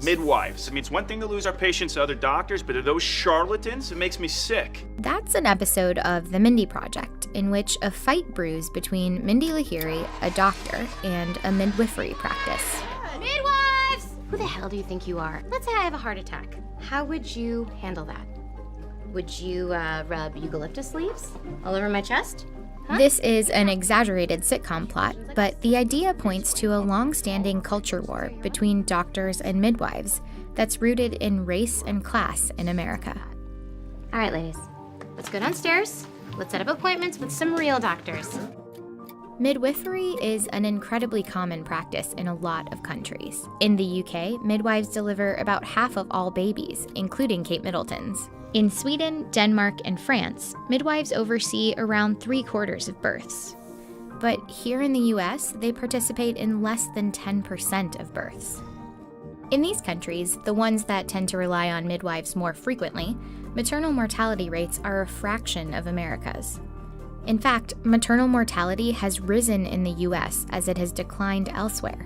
Midwives. I mean, it's one thing to lose our patients to other doctors, but are those charlatans? It makes me sick. That's an episode of The Mindy Project, in which a fight brews between Mindy Lahiri, a doctor, and a midwifery practice. Midwives! Who the hell do you think you are? Let's say I have a heart attack. How would you handle that? Would you rub eucalyptus leaves all over my chest? Huh? This is an exaggerated sitcom plot, but the idea points to a long-standing culture war between doctors and midwives that's rooted in race and class in America. All right, ladies, let's go downstairs. Let's set up appointments with some real doctors. Midwifery is an incredibly common practice in a lot of countries. In the UK, midwives deliver about half of all babies, including Kate Middleton's. In Sweden, Denmark, and France, midwives oversee around 3/4 of births. But here in the US, they participate in less than 10% of births. In these countries, the ones that tend to rely on midwives more frequently, maternal mortality rates are a fraction of America's. In fact, maternal mortality has risen in the US as it has declined elsewhere.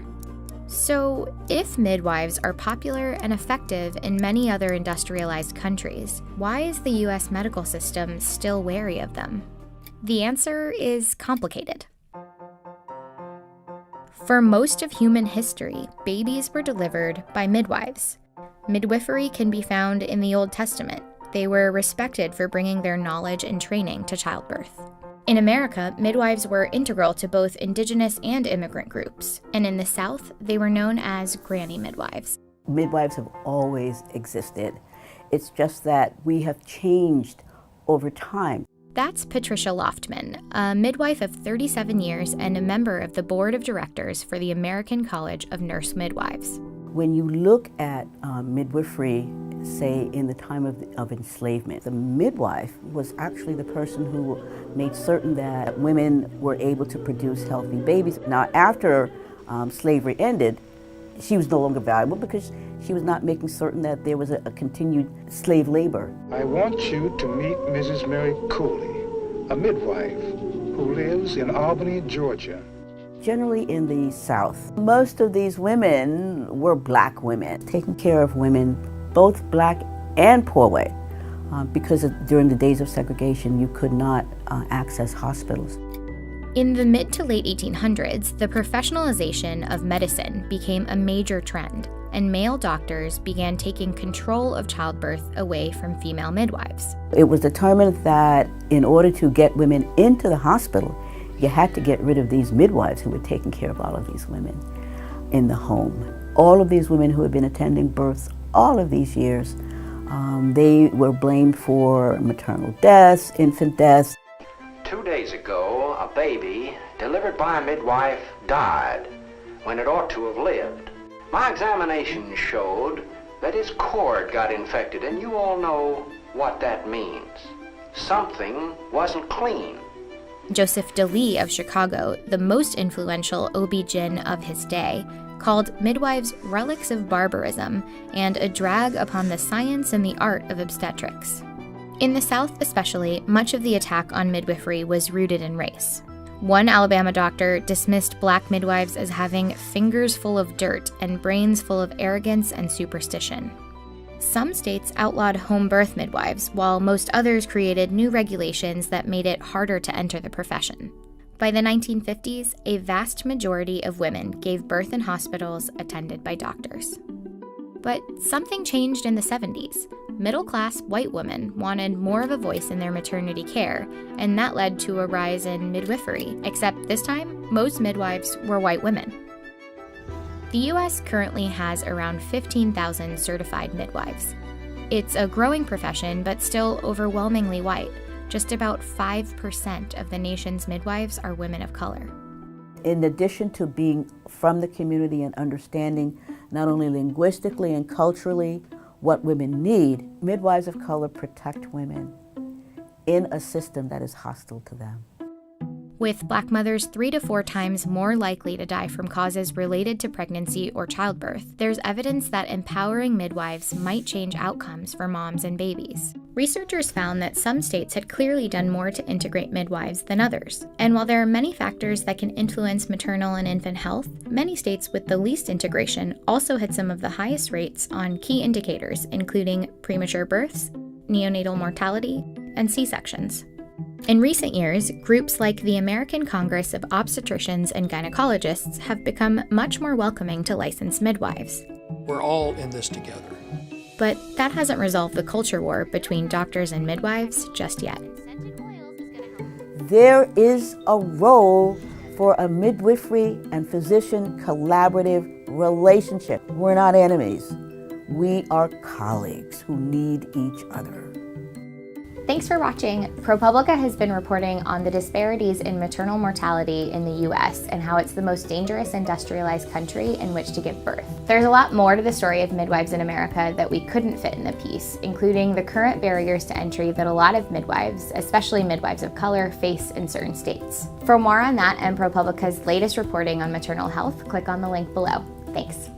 So, if midwives are popular and effective in many other industrialized countries, why is the US medical system still wary of them? The answer is complicated. For most of human history, babies were delivered by midwives. Midwifery can be found in the Old Testament. They were respected for bringing their knowledge and training to childbirth. In America, midwives were integral to both indigenous and immigrant groups, and in the South, they were known as granny midwives. Midwives have always existed. It's just that we have changed over time. That's Patricia Loftman, a midwife of 37 years and a member of the board of directors for the American College of Nurse Midwives. When you look at midwifery, say in the time of enslavement, the midwife was actually the person who made certain that women were able to produce healthy babies. Now, after slavery ended, she was no longer valuable because she was not making certain that there was a continued slave labor. I want you to meet Mrs. Mary Cooley, a midwife who lives in Albany, Georgia. Generally in the South, most of these women were black women, taking care of women, both black and poor white, because during the days of segregation, you could not access hospitals. In the mid to late 1800s, the professionalization of medicine became a major trend, and male doctors began taking control of childbirth away from female midwives. It was determined that in order to get women into the hospital, you had to get rid of these midwives who were taking care of all of these women in the home. All of these women who had been attending births all of these years, they were blamed for maternal deaths, infant deaths. 2 days ago, a baby delivered by a midwife died when it ought to have lived. My examination showed that his cord got infected, and you all know what that means. Something wasn't clean. Joseph DeLee of Chicago, the most influential OB-GYN of his day, called midwives relics of barbarism and a drag upon the science and the art of obstetrics. In the South especially, much of the attack on midwifery was rooted in race. One Alabama doctor dismissed black midwives as having fingers full of dirt and brains full of arrogance and superstition. Some states outlawed home birth midwives, while most others created new regulations that made it harder to enter the profession. By the 1950s, a vast majority of women gave birth in hospitals attended by doctors. But something changed in the 70s. Middle-class white women wanted more of a voice in their maternity care, and that led to a rise in midwifery, except this time, most midwives were white women. The US currently has around 15,000 certified midwives. It's a growing profession, but still overwhelmingly white. Just about 5% of the nation's midwives are women of color. In addition to being from the community and understanding not only linguistically and culturally what women need, midwives of color protect women in a system that is hostile to them. With Black mothers 3 to 4 times more likely to die from causes related to pregnancy or childbirth, there's evidence that empowering midwives might change outcomes for moms and babies. Researchers found that some states had clearly done more to integrate midwives than others. And while there are many factors that can influence maternal and infant health, many states with the least integration also had some of the highest rates on key indicators, including premature births, neonatal mortality, and C-sections. In recent years, groups like the American Congress of Obstetricians and Gynecologists have become much more welcoming to licensed midwives. We're all in this together. But that hasn't resolved the culture war between doctors and midwives just yet. There is a role for a midwifery and physician collaborative relationship. We're not enemies. We are colleagues who need each other. Thanks for watching. ProPublica has been reporting on the disparities in maternal mortality in the US and how it's the most dangerous industrialized country in which to give birth. There's a lot more to the story of midwives in America that we couldn't fit in the piece, including the current barriers to entry that a lot of midwives, especially midwives of color, face in certain states. For more on that and ProPublica's latest reporting on maternal health, click on the link below. Thanks.